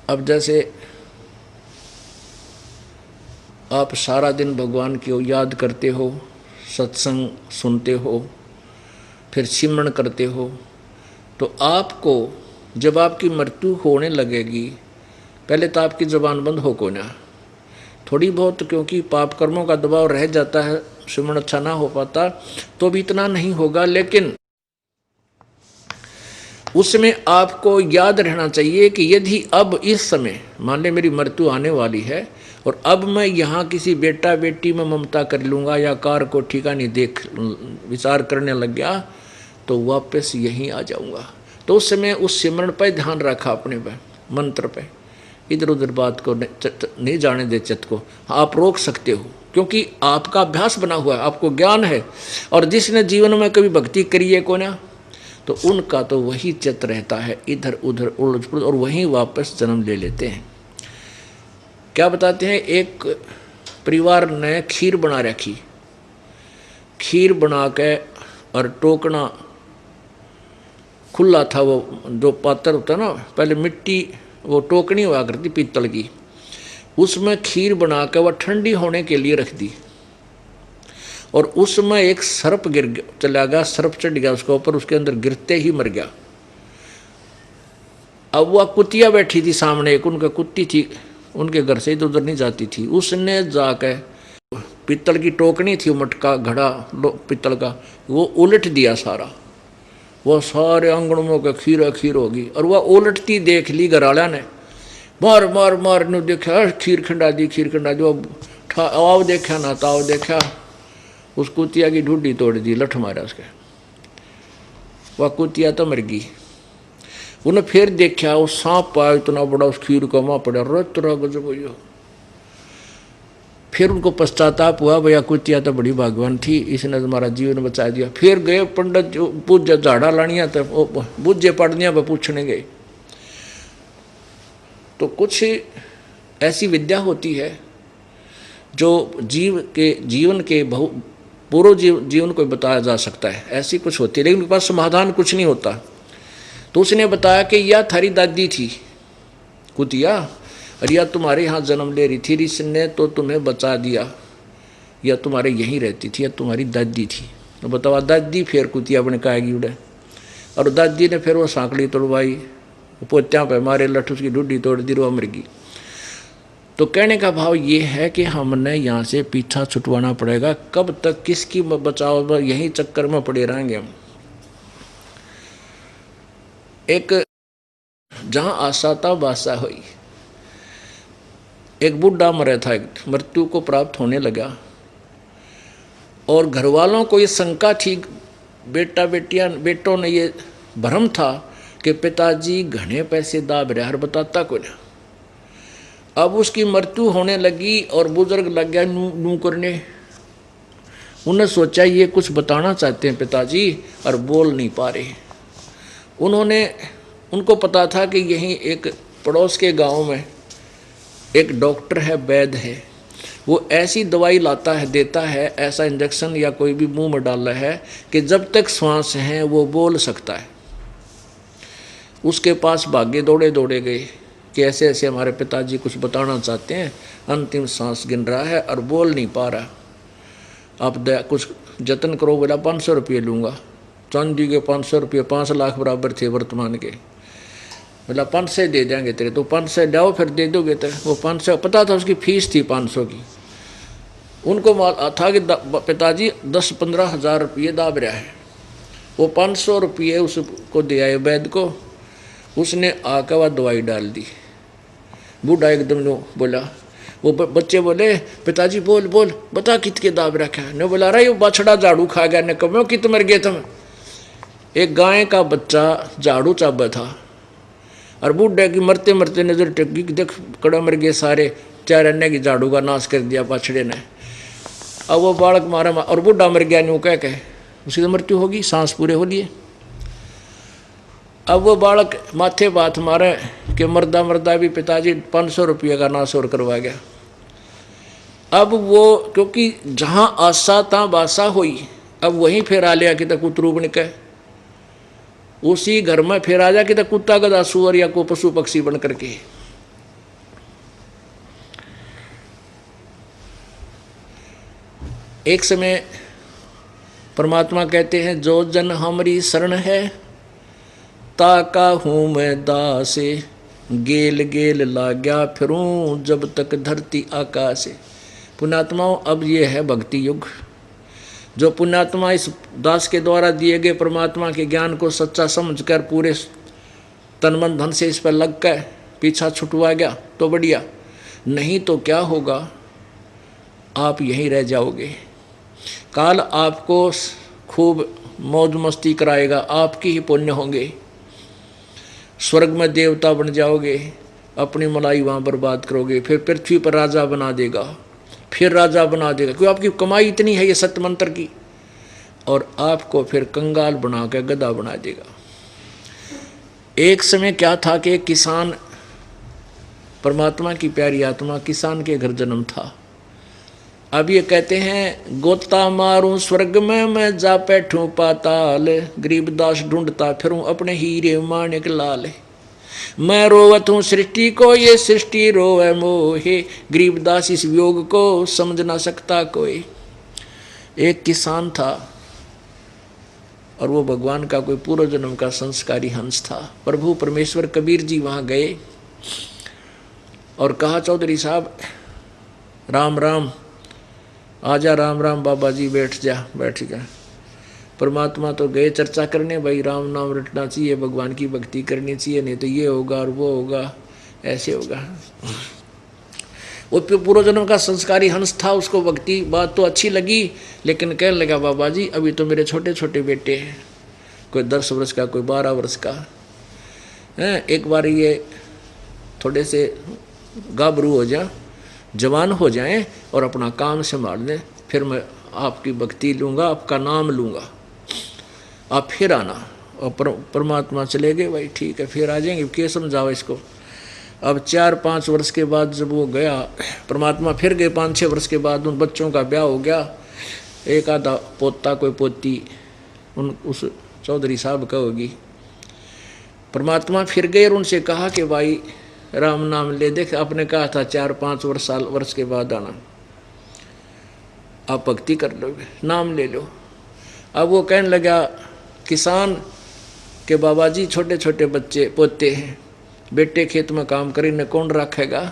अब जैसे आप सारा दिन भगवान की याद करते हो, सत्संग सुनते हो, फिर सिमरण करते हो, तो आपको जब आपकी मृत्यु होने लगेगी, पहले तो आपकी ज़बान बंद हो को ना, थोड़ी बहुत क्योंकि पाप कर्मों का दबाव रह जाता है, सिमरण अच्छा ना हो पाता, तो भी इतना नहीं होगा। लेकिन उसमें आपको याद रहना चाहिए कि यदि अब इस समय मान ले मेरी मृत्यु आने वाली है और अब मैं यहाँ किसी बेटा बेटी में ममता कर लूँगा या कार को ठिकाने देख विचार करने लग गया, तो वापस यहीं आ जाऊँगा। तो उस समय उस सिमरण पर ध्यान रखा, अपने पे मंत्र पे, इधर उधर बात को नहीं जाने दे, चित्त को आप रोक सकते हो, क्योंकि आपका अभ्यास बना हुआ है, आपको ज्ञान है। और जिसने जीवन में कभी भक्ति करी है को ना, तो उनका तो वही चित्त रहता है इधर उधर उलझ पुलझ, और वहीं वापस जन्म ले लेते हैं। क्या बताते हैं, एक परिवार ने खीर बना रखी, खीर बना के और टोकना खुला था, वो जो पात्र होता है ना, पहले मिट्टी वो टोकनी हुआ करती पीतल की, उसमें खीर बना के वह ठंडी होने के लिए रख दी, और उसमें एक सर्प गिर चला गया, सर्प चढ़ गया उसके ऊपर, उसके अंदर गिरते ही मर गया। अब वह कुतिया बैठी थी सामने, एक उनका कुत्ती थी, उनके घर से इधर उधर नहीं जाती थी, उसने जाके पीतल की टोकनी थी, मटका घड़ा पीतल का, वो उलट दिया सारा, वह सारे आंगनों का खीर खीर होगी। और वह उलटती देख ली घरवाला ने, मार मार मार ने देखा, खीर खंडा दी, खीर खंडा दी, आओ देखा ना ताओ देखा, उस कुतिया की ढूंढी तोड़ दी, लठ मारा उसके, वह कुतिया तो मर गई। उन्हें फिर देखा, वो सांप पाया इतना बड़ा, उस खीर का माँ पड़ा, रतरा गजब हो। फिर उनको पश्चाताप हुआ, भैया कुतिया तो बड़ी भाग्यवान थी, इसने तुम्हारा जीवन बचा दिया। फिर गए पंडित जो पूज्य झाड़ा लानिया, तो पूज्य पढ़निया पर पूछने गए। तो कुछ ऐसी विद्या होती है जो जीवन के पूर्व जीवन को बताया जा सकता है, ऐसी कुछ होती है, लेकिन उनके पास समाधान कुछ नहीं होता। तो उसने बताया कि यह थारी दादी थी कुतिया, और यह तुम्हारे यहाँ जन्म ले रही थी, इसने तो तुम्हें बचा दिया, यह तुम्हारे यहीं रहती थी, यह तुम्हारी दादी थी। तो बतावा दादी फिर कुतिया बन के आएगी उड़े, और दादी ने फिर वो सांकड़ी तोड़वाई, पोत्या पे मारे, लठ उसकी ढूंढी तोड़ दी, वो मर गई। तो कहने का भाव ये है कि हमने यहाँ से पीछा छुटवाना पड़ेगा, कब तक किसकी बचाव, यही चक्कर में पड़े रहेंगे हम। एक जहाँ आशा था बासा हुई, एक बुढ़ा मरा था, मृत्यु को प्राप्त होने लगा, और घर वालों को ये शंका थी, बेटों ने ये भ्रम था कि पिताजी घने पैसे दाब रहे, हर बताता को ना। अब उसकी मृत्यु होने लगी और बुजुर्ग लग गया नू करने, उन्हें सोचा ये कुछ बताना चाहते हैं पिताजी, और बोल नहीं पा रहे। उनको पता था कि यहीं एक पड़ोस के गांव में एक डॉक्टर है, वैद्य है, वो ऐसी दवाई लाता है, देता है, ऐसा इंजेक्शन या कोई भी मुंह में डाल रहा है कि जब तक श्वास है वो बोल सकता है। उसके पास भागे दौड़े दौड़े गए कि ऐसे ऐसे हमारे पिताजी कुछ बताना चाहते हैं, अंतिम सांस गिन रहा है और बोल नहीं पा रहा, आप कुछ जतन करो। बोला 500 रुपये लूँगा, चांदी के 500 रुपये 5 लाख बराबर थे वर्तमान के। बोला 500 दे देंगे तेरे, तो 500 लाओ फिर दे दोगे। तो वो 500, पता था उसकी फीस थी 500 की। उनको था कि पिताजी 10-15 हज़ार रुपये दाब रहा है। वो 500 रुपये उसको दे आए वैद्य को, उसने आकर वह दवाई डाल दी। बूढ़ा एकदम नो बोला, वो बच्चे बोले पिताजी बोल बोल बता कितने दाब रखा है। ने बोला रहा ये बछड़ा झाड़ू खा गया, ने कहो कित मर गए तुम। एक गाय का बच्चा झाड़ू चाबा था, और बूढ़े की मरते मरते नजर टेकी, देख कड़ा मर गए सारे, चार अन्य की झाड़ू का नाश कर दिया बछड़े ने। अब वो बालक मारा और बूढ़ा मर गया, न्यू कह उसकी तो मृत्यु होगी, सांस पूरे हो लिए। अब वो बालक माथे बात मारे कि मर्दा मर्दा भी पिताजी 500 रुपये का नाश और करवा गया। अब वो क्योंकि जहाँ आशा तहाँ बासा हुई, अब वहीं फिर आ लिया कि तक उतरू बन के उसी घर में फिर आ जा कि तक कुत्ता गधा सुअर या को पशु पक्षी बन करके। एक समय परमात्मा कहते हैं, जो जन हमारी शरण है, ताका हूँ मैं दासे, गेल गेल लाग्या फिरूं जब तक धरती आकाश। पुण्यात्माओं, अब ये है भक्ति युग। जो पुण्यात्मा इस दास के द्वारा दिए गए परमात्मा के ज्ञान को सच्चा समझकर पूरे तन मन धन से इस पर लग कर पीछा छुटवा गया तो बढ़िया, नहीं तो क्या होगा, आप यहीं रह जाओगे। काल आपको खूब मौज मस्ती कराएगा, आपकी ही पुण्य होंगे, स्वर्ग में देवता बन जाओगे, अपनी मलाई वहाँ बर्बाद करोगे, फिर पृथ्वी पर राजा बना देगा, फिर राजा बना देगा, क्योंकि आपकी कमाई इतनी है ये सत्य मंत्र की, और आपको फिर कंगाल बना के गधा बना देगा। एक समय क्या था कि एक किसान, परमात्मा की प्यारी आत्मा, किसान के घर जन्म था। अब ये कहते हैं, गोता मारूं स्वर्ग में मैं जा बैठूं पाताल, गरीबदास ढूंढता फिरूं अपने हीरे माणिक लाल। मैं रोवत हूँ सृष्टि को, ये सृष्टि रोवे मोहे, गरीबदास इस वियोग को समझ ना सकता कोई। एक किसान था और वो भगवान का कोई पूर्व जन्म का संस्कारी हंस था। प्रभु परमेश्वर कबीर जी वहाँ गए और कहा, चौधरी साहब राम राम, आजा, राम राम बाबा जी, बैठ जा, बैठ जा। परमात्मा तो गए चर्चा करने, भाई राम नाम रटना चाहिए, भगवान की भक्ति करनी चाहिए, नहीं तो ये होगा और वो होगा, ऐसे होगा। वो पूर्व जन्म का संस्कारी हंस था, उसको भक्ति बात तो अच्छी लगी, लेकिन कहने लगा, बाबा जी अभी तो मेरे छोटे छोटे बेटे हैं, कोई 10 वर्ष का, कोई 12 वर्ष का है, एक बार ये थोड़े से गाभरू हो जाए, जवान हो जाएं और अपना काम संभाल लें, फिर मैं आपकी भक्ति लूँगा, आपका नाम लूँगा, आप फिर आना। और परमात्मा चले गए, भाई ठीक है, फिर आ जाएंगे, क्या समझाओ इसको। अब 4-5 वर्ष के बाद जब वो गया, परमात्मा फिर गए 5-6 वर्ष के बाद, उन बच्चों का ब्याह हो गया, एक आधा पोता कोई पोती उस चौधरी साहब का होगी। परमात्मा फिर गए और उनसे कहा कि भाई राम नाम ले, देख आपने कहा था 4-5 वर्ष के बाद आना, आप भक्ति कर लोगे, नाम ले लो। अब वो कहने लगा, किसान के बाबा जी छोटे छोटे बच्चे पोते हैं, बेटे खेत में काम करें कौन रखेगा,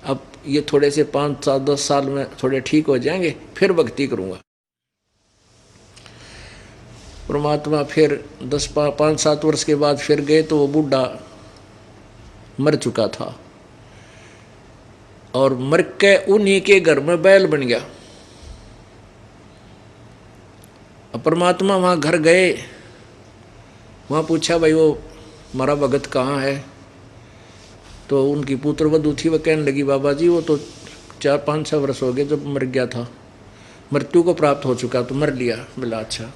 अब ये थोड़े से 5-10 साल में थोड़े ठीक हो जाएंगे, फिर भक्ति करूँगा। परमात्मा फिर 5-7 वर्ष के बाद फिर गए तो वो बूढ़ा मर चुका था, और मर के उन्हीं के घर में बैल बन गया। अब परमात्मा वहाँ घर गए, वहाँ पूछा, भाई वो हमारा भगत कहाँ है, तो उनकी पुत्र वधू थी, वह कहने लगी, बाबा जी वो तो 4-5-6 वर्ष हो गए जब मर गया था, मृत्यु को प्राप्त हो चुका तो मर लिया। बोला अच्छा,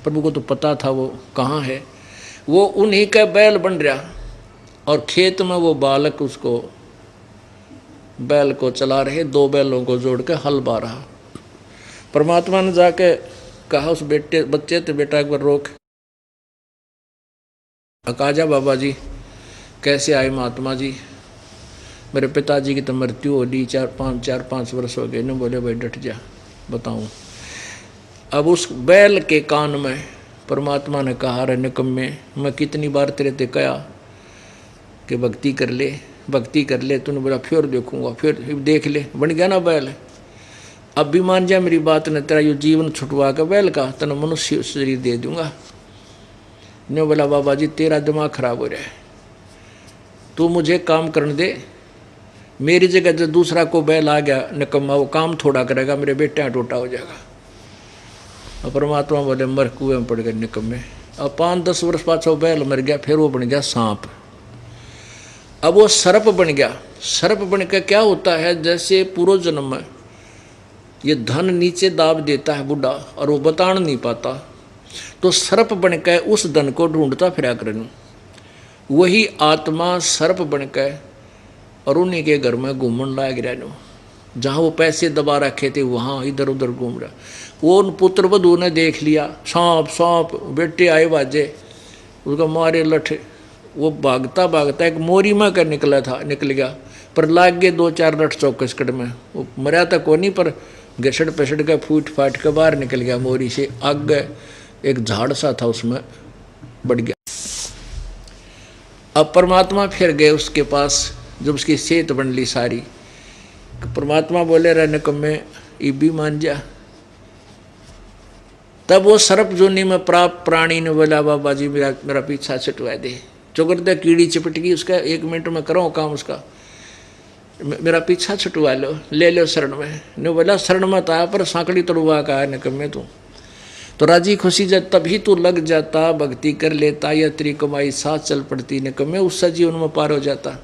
प्रभु को तो पता था वो कहाँ है, वो उन्हीं का बैल बन रहा, और खेत में वो बालक उसको बैल को चला रहे, 2 बैलों को जोड़ के हल बा रहा। परमात्मा ने जाके कहा उस बच्चे तो, बेटा एक बार रोक, अकाजा बाबा जी कैसे आए महात्मा जी, मेरे पिताजी की तो मृत्यु हो ली, 4-5 वर्ष हो गए। ने बोले, भाई डट जा, बताऊं। अब उस बैल के कान में परमात्मा ने कहा, अरे निकम्मे, मैं कितनी बार तेरे ते कहा कि भक्ति कर ले, भक्ति कर ले, तूने बोला फिर देखूंगा, फिर देख ले, बन गया ना बैल। अब भी मान जा मेरी बात ने, तेरा यो जीवन छुटवा के बैल का तेना मनुष्य शरीर दे दूंगा। ने बोला, बाबा जी तेरा दिमाग खराब हो रहा है, तू मुझे काम करने दे, मेरी जगह जो दूसरा को बैल आ गया निकम्मा, वो काम थोड़ा करेगा, मेरे बेटे टोटा हो जाएगा। और परमात्मा बोले, मर कुएं में पड़ गए निकम्मे। अब 5-10 वर्ष पाछो बैल मर गया, फिर वो बन गया सांप। अब वो सर्प बन गया। सर्प बन के क्या होता है, जैसे पूर्व जन्म में ये धन नीचे दाब देता है बुढ़ा और वो बतान नहीं पाता, तो सर्प बन के उस धन को ढूंढता फिरा करनू। वही आत्मा सर्प बन के और उन्हीं के घर में घूमन लाग रहा, जहाँ वो पैसे दबा रखे थे वहाँ इधर उधर घूम रहा। वो उन पुत्र वधू ने देख लिया, सांप सांप, बेटे आए बाजे, उसका मारे लठ, वो भागता भागता एक मोरी में कर निकल गया, पर लाग गए 2-4 लठ चौकस कड़ में। वो मरा तक को नहीं, पर घसड़ पसड़ के फूट फाट के बाहर निकल गया मोरी से। आगे एक झाड़ सा था, उसमें बढ़ गया। अब परमात्मा फिर गए उसके पास, जब उसकी सेहत बन ली सारी। परमात्मा बोले रहे निकम्मे भी मान जा। तब वो सर्प जोनी में प्राप्त प्राणी ने बोला बाबा जी मेरा पीछा छुटवा दे। चुकर दे कीड़ी चिपट गई उसका, 1 मिनट में करो काम उसका, मेरा पीछा छुटवा लो, ले लो शरण में। ने बोला शरण मत आया पर सांकड़ी तड़ुआ का है निकम्मे तू तो राजी खुशी जब तभी तू लग जाता, भक्ति कर लेता, या तेरी कमाई साथ चल पड़ती निकम्मे, उससे जीवन में पार हो जाता।